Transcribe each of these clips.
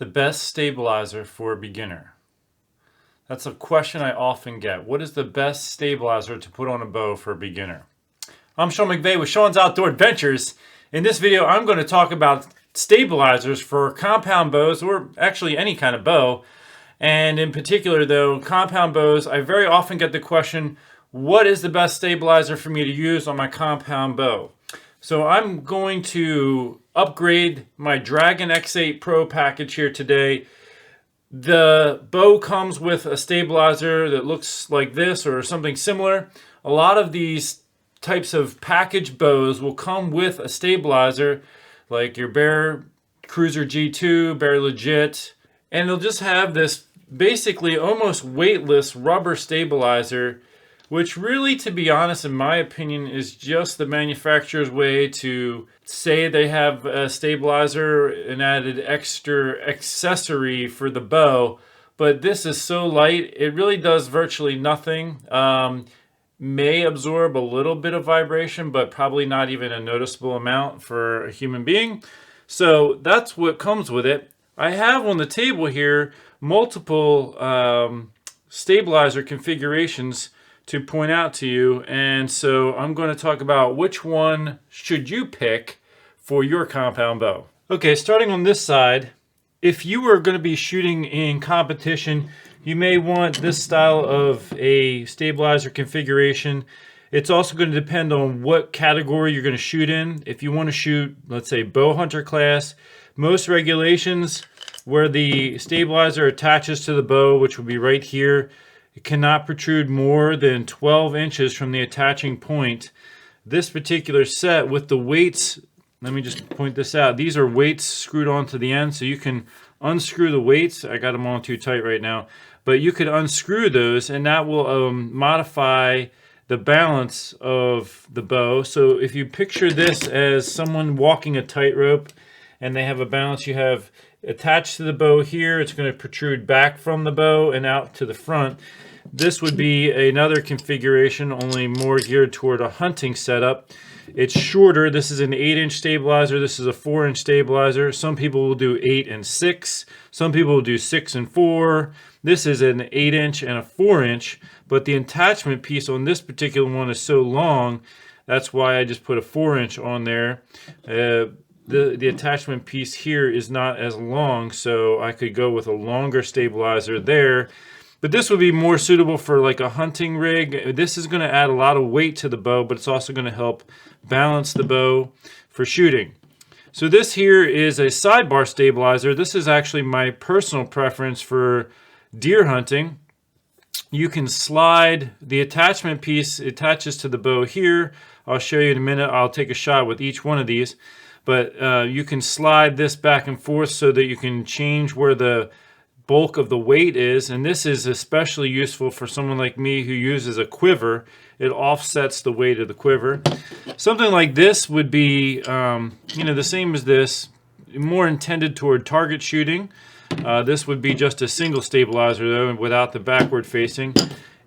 The best stabilizer for a beginner? That's a question I often get. What is the best stabilizer to put on a bow for a beginner? I'm Sean McVay with Sean's Outdoor Adventures. In this video, I'm going to talk about stabilizers for compound bows, or actually any kind of bow. And in particular, though, compound bows, I very often get the question, what is the best stabilizer for me to use on my compound bow? So I'm going to upgrade my Dragon X8 Pro package here today. The bow comes with a stabilizer that looks like this or something similar. A lot of these types of package bows will come with a stabilizer, like your Bear Cruiser G2, Bear Legit, and it'll just have this basically almost weightless rubber stabilizer, which really, to be honest, in my opinion, is just the manufacturer's way to say they have a stabilizer, an added extra accessory for the bow. But this is so light, it really does virtually nothing. May absorb a little bit of vibration, but probably not even a noticeable amount for a human being. So that's what comes with it. I have on the table here multiple stabilizer configurations to point out to you, and so I'm going to talk about which one should you pick for your compound bow. Okay, starting on this side, if you are going to be shooting in competition, you may want this style of a stabilizer configuration. It's also going to depend on what category you're going to shoot in. If you want to shoot, let's say, bow hunter class, most regulations where the stabilizer attaches to the bow, which would be right here, it cannot protrude more than 12 inches from the attaching point. This particular set with the weights, let me just point this out. These are weights screwed onto the end, so you can unscrew the weights. I got them on too tight right now. But you could unscrew those, and that will modify the balance of the bow. So if you picture this as someone walking a tightrope, and they have a balance, you have attached to the bow here, it's going to protrude back from the bow and out to the front. This would be another configuration, only more geared toward a hunting setup. It's shorter. This is an 8-inch stabilizer. This is a 4-inch stabilizer. Some people will do 8 and 6. Some people will do 6 and 4. This is an 8-inch and a 4-inch, but the attachment piece on this particular one is so long, that's why I just put a 4-inch on there. The attachment piece here is not as long, so I could go with a longer stabilizer there. But this would be more suitable for like a hunting rig. This is going to add a lot of weight to the bow, but it's also going to help balance the bow for shooting. So this here is a sidebar stabilizer. This is actually my personal preference for deer hunting. You can slide the attachment piece, it attaches to the bow here. I'll show you in a minute. I'll take a shot with each one of these. But you can slide this back and forth so that you can change where the bulk of the weight is, and this is especially useful for someone like me who uses a quiver. It offsets the weight of the quiver. Something like this would be, the same as this, more intended toward target shooting. This would be just a single stabilizer though, without the backward facing.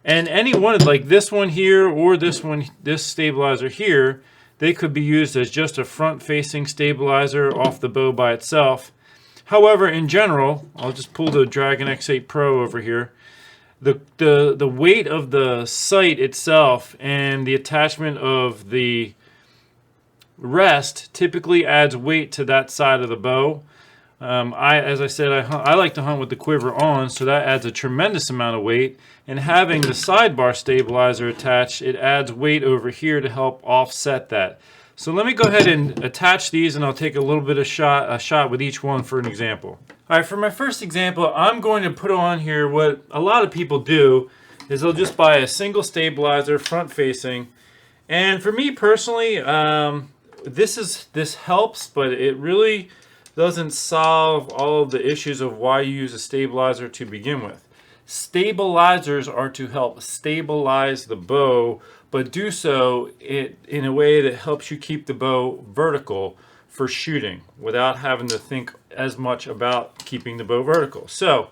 And any one, like this one here or this one, this stabilizer here, they could be used as just a front-facing stabilizer off the bow by itself. However, in general, I'll just pull the Dragon X8 Pro over here. The weight of the sight itself and the attachment of the rest typically adds weight to that side of the bow. As I said, I like to hunt with the quiver on, so that adds a tremendous amount of weight. And having the sidebar stabilizer attached, it adds weight over here to help offset that. So let me go ahead and attach these, and I'll take a little bit of a shot with each one for an example. All right, for my first example, I'm going to put on here what a lot of people do is they'll just buy a single stabilizer front facing. And for me personally, this helps, but it really doesn't solve all of the issues of why you use a stabilizer to begin with. Stabilizers are to help stabilize the bow, but do so in a way that helps you keep the bow vertical for shooting without having to think as much about keeping the bow vertical. So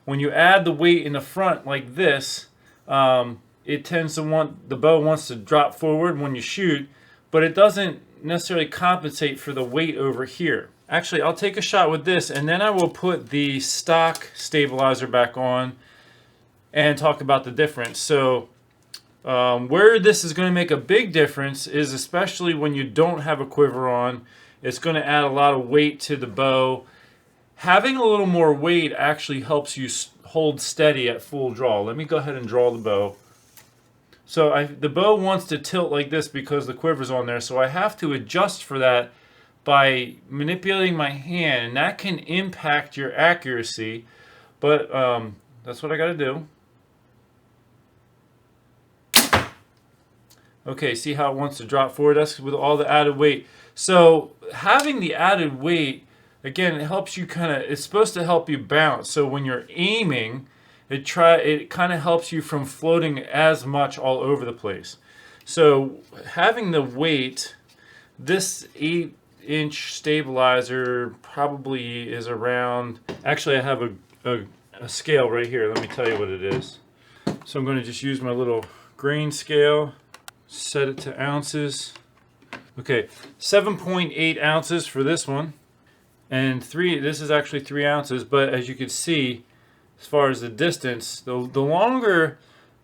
when you add the weight in the front like this, it tends to the bow wants to drop forward when you shoot, but it doesn't necessarily compensate for the weight over here. Actually, I'll take a shot with this, and then I will put the stock stabilizer back on and talk about the difference. So where this is going to make a big difference is especially when you don't have a quiver on. It's going to add a lot of weight to the bow. Having a little more weight actually helps you hold steady at full draw. Let me go ahead and draw the bow. So the bow wants to tilt like this because the quiver's on there, so I have to adjust for that by manipulating my hand, and that can impact your accuracy, but that's what I got to do. Okay, see how it wants to drop forward? That's with all the added weight. So having the added weight, again, it helps you it's supposed to help you balance. So when you're aiming, it kind of helps you from floating as much all over the place. So having the weight, this 8-inch stabilizer probably is around, actually I have a scale right here. Let me tell you what it is. So I'm going to just use my little grain scale, set it to ounces. Okay, 7.8 ounces for this one, and this is actually 3 ounces, but as you can see, as far as the distance, the longer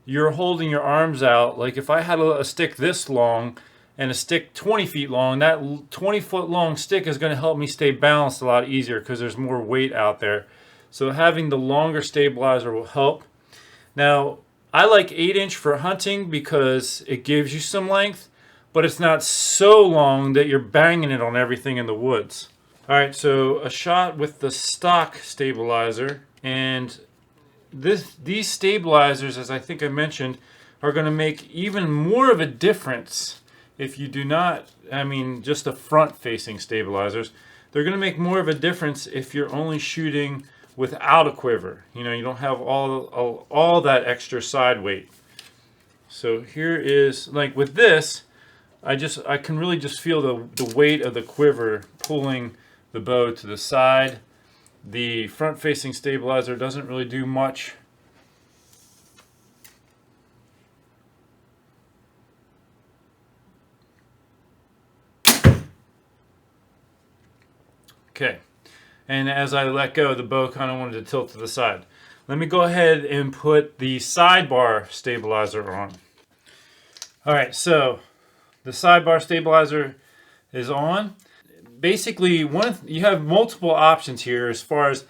you're holding your arms out, like if I had a stick this long and a stick 20 feet long, that 20-foot long stick is going to help me stay balanced a lot easier because there's more weight out there. So having the longer stabilizer will help. Now, I like 8-inch for hunting because it gives you some length, but it's not so long that you're banging it on everything in the woods. All right, so a shot with the stock stabilizer, and these stabilizers, as I think I mentioned, are going to make even more of a difference if you do not, just the front-facing stabilizers. They're going to make more of a difference if you're only shooting without a quiver. You don't have all that extra side weight. So here is, like with this, I can really just feel the weight of the quiver pulling the bow to the side. The front-facing stabilizer doesn't really do much. Okay, and as I let go, the bow kind of wanted to tilt to the side. Let me go ahead and put the sidebar stabilizer on. All right, so the sidebar stabilizer is on. Basically, you have multiple options here as far as,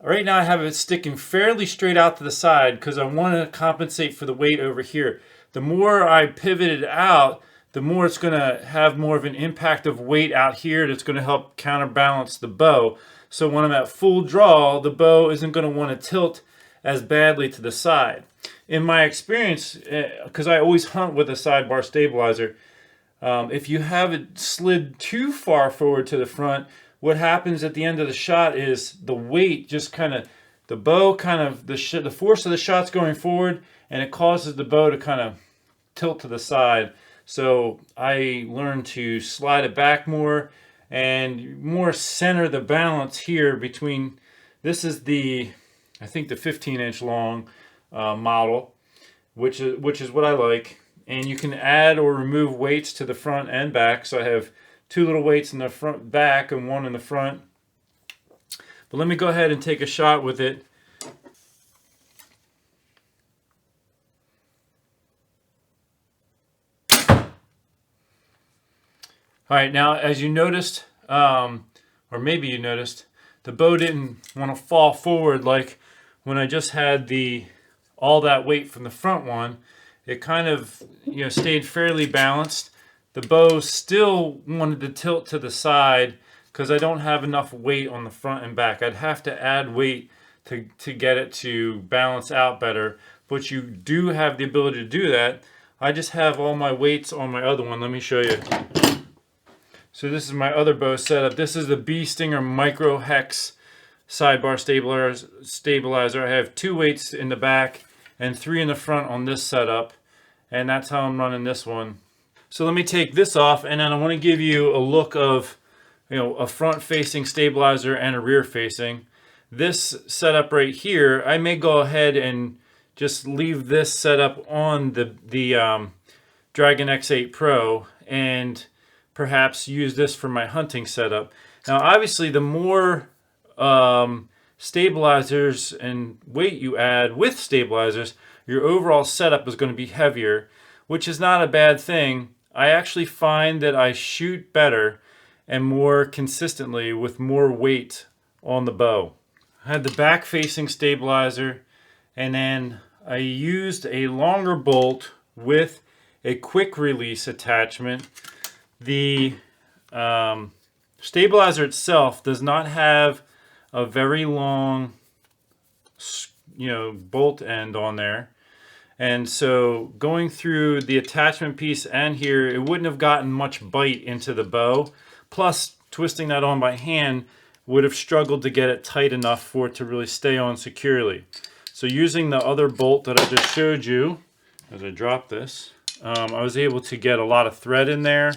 right now I have it sticking fairly straight out to the side because I want to compensate for the weight over here. The more I pivot it out, the more it's going to have more of an impact of weight out here that's going to help counterbalance the bow. So when I'm at full draw, the bow isn't going to want to tilt as badly to the side. In my experience, because I always hunt with a sidebar stabilizer, if you have it slid too far forward to the front, what happens at the end of the shot is the weight just the force of the shot's going forward, and it causes the bow to kind of tilt to the side. So I learned to slide it back more and more center the balance here between, this is I think the 15-inch long model, which is what I like. And you can add or remove weights to the front and back. So I have 2 little weights in the front back and 1 in the front. But let me go ahead and take a shot with it. All right, now as you noticed, or maybe you noticed, the bow didn't want to fall forward like when I just had all that weight from the front one. It kind of stayed fairly balanced. The bow still wanted to tilt to the side because I don't have enough weight on the front and back. I'd have to add weight to get it to balance out better, but you do have the ability to do that. I just have all my weights on my other one. Let me show you. So this is my other bow setup. This is the Bee Stinger Micro Hex sidebar stabilizer. I have 2 weights in the back and 3 in the front on this setup, and that's how I'm running this one. So let me take this off, and then I want to give you a look of a front-facing stabilizer and a rear-facing. This setup right here, I may go ahead and just leave this setup on the Dragon X8 Pro and perhaps use this for my hunting setup. Now, obviously, the more stabilizers and weight you add with stabilizers, your overall setup is going to be heavier, which is not a bad thing. I actually find that I shoot better and more consistently with more weight on the bow. I had the back facing stabilizer, and then I used a longer bolt with a quick release attachment. The stabilizer itself does not have a very long, bolt end on there. And so going through the attachment piece and here, it wouldn't have gotten much bite into the bow. Plus, twisting that on by hand would have struggled to get it tight enough for it to really stay on securely. So using the other bolt that I just showed you, as I drop this, I was able to get a lot of thread in there.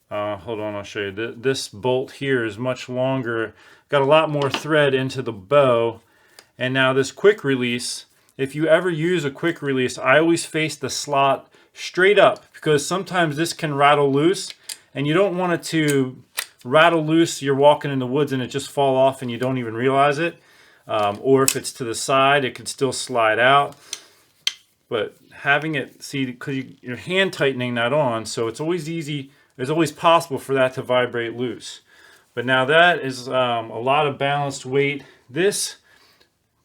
Hold on, I'll show you. This bolt here is much longer, got a lot more thread into the bow. And now this quick release, if you ever use a quick release, I always face the slot straight up because sometimes this can rattle loose and you don't want it to rattle loose. You're walking in the woods and it just fall off and you don't even realize it. Or if it's to the side, it could still slide out. But having it, see, because you're hand tightening that on, so it's always easy, it's always possible for that to vibrate loose. But now that is a lot of balanced weight. This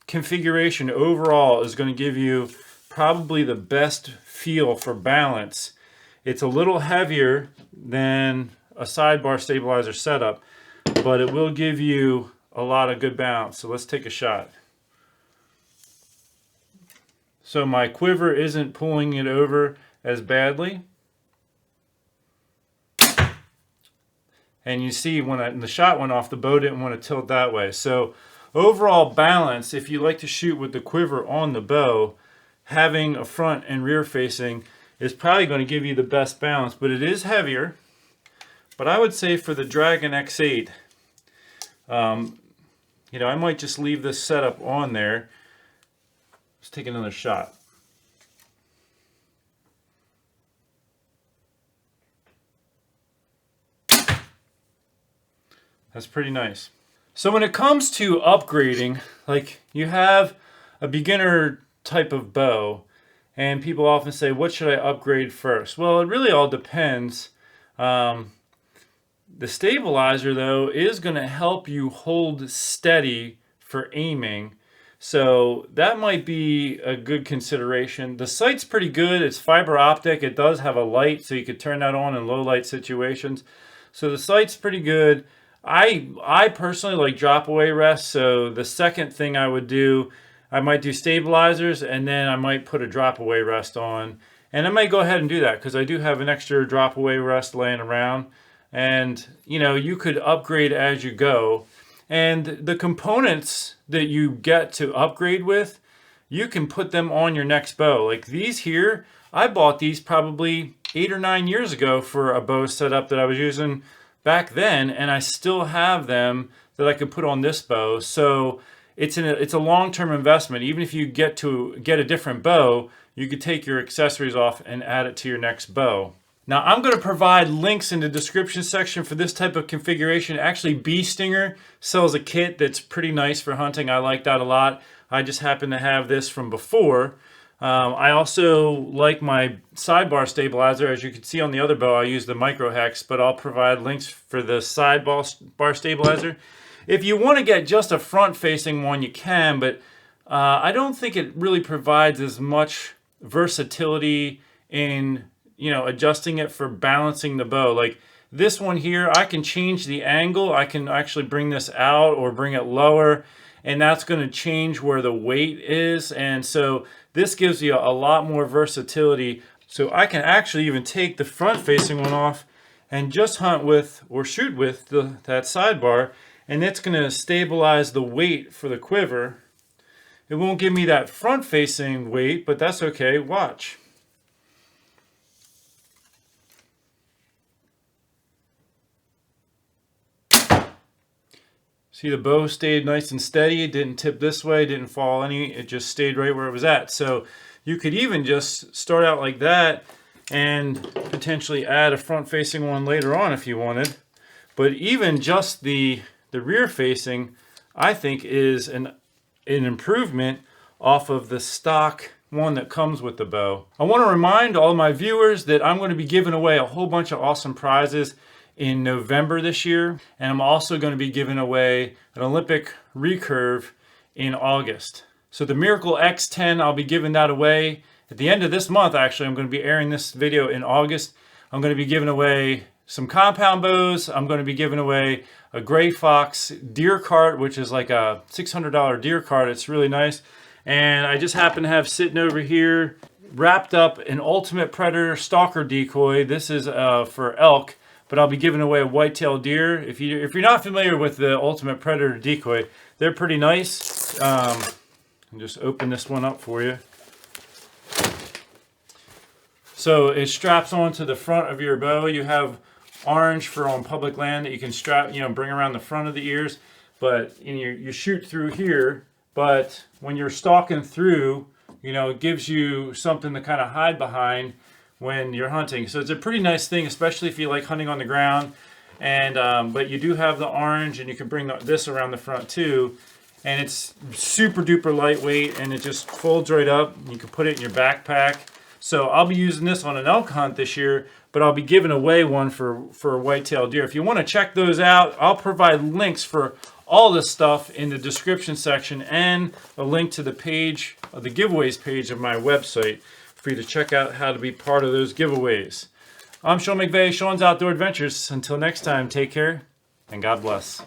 configuration overall is going to give you probably the best feel for balance. It's a little heavier than a sidebar stabilizer setup, but it will give you a lot of good balance. So let's take a shot. So my quiver isn't pulling it over as badly. And you see when the shot went off, the bow didn't want to tilt that way. So overall balance, if you like to shoot with the quiver on the bow, having a front and rear facing is probably going to give you the best balance, but it is heavier. But I would say for the Dragon X8, I might just leave this setup on there. Let's take another shot. That's pretty nice. So when it comes to upgrading, like you have a beginner type of bow, and people often say, what should I upgrade first? Well, it really all depends. The stabilizer, though, is going to help you hold steady for aiming. So that might be a good consideration. The sight's pretty good. It's fiber optic. It does have a light, so you could turn that on in low light situations. So the sight's pretty good. I personally like drop away rests, so the second thing I would do, I might do stabilizers and then I might put a drop away rest on. And I might go ahead and do that because I do have an extra drop away rest laying around. And you could upgrade as you go. And the components that you get to upgrade with, you can put them on your next bow. Like these here, I bought these probably 8 or 9 years ago for a bow setup that I was using back then, and I still have them that I could put on this bow. So it's a long-term investment. Even if you get a different bow, you could take your accessories off and add it to your next bow. Now I'm going to provide links in the description section for this type of configuration. Actually, Bee Stinger sells a kit that's pretty nice for hunting. I like that a lot. I just happen to have this from before. I also like my sidebar stabilizer. As you can see on the other bow, I use the micro hex, but I'll provide links for the sidebar stabilizer. If you want to get just a front facing one, you can, but I don't think it really provides as much versatility in adjusting it for balancing the bow. Like this one here, I can change the angle. I can actually bring this out or bring it lower, and that's going to change where the weight is. And so this gives you a lot more versatility. So I can actually even take the front facing one off and just hunt with or shoot with that sidebar, and it's going to stabilize the weight for the quiver. It won't give me that front facing weight, but that's okay. Watch. See, the bow stayed nice and steady. It didn't tip this way, didn't fall any. It just stayed right where it was at. So you could even just start out like that and potentially add a front-facing one later on if you wanted. But even just the rear facing, I think is an improvement off of the stock one that comes with the bow. I want to remind all my viewers that I'm going to be giving away a whole bunch of awesome prizes in November this year, and I'm also going to be giving away an Olympic recurve in August. So the Miracle X10, I'll be giving that away at the end of this month. Actually, I'm going to be airing this video in August. I'm going to be giving away some compound bows. I'm going to be giving away a Gray Fox deer cart, which is like a $600 deer cart. It's really nice. And I just happen to have sitting over here wrapped up an Ultimate Predator Stalker decoy. This is for elk, but I'll be giving away a white-tailed deer. If you're not familiar with the Ultimate Predator decoy, they're pretty nice. I'll just open this one up for you. So it straps onto the front of your bow. You have orange for on public land that you can strap, bring around the front of the ears. But you shoot through here. But when you're stalking through, it gives you something to kind of hide behind when you're hunting. So it's a pretty nice thing, especially if you like hunting on the ground. And but you do have the orange, and you can bring this around the front too. And it's super duper lightweight, and it just folds right up. You can put it in your backpack. So I'll be using this on an elk hunt this year, but I'll be giving away one for a white-tailed deer. If you want to check those out, I'll provide links for all this stuff in the description section and a link to the page, the giveaways page of my website for you to check out how to be part of those giveaways. I'm Sean McVay, Sean's Outdoor Adventures. Until next time, take care and God bless.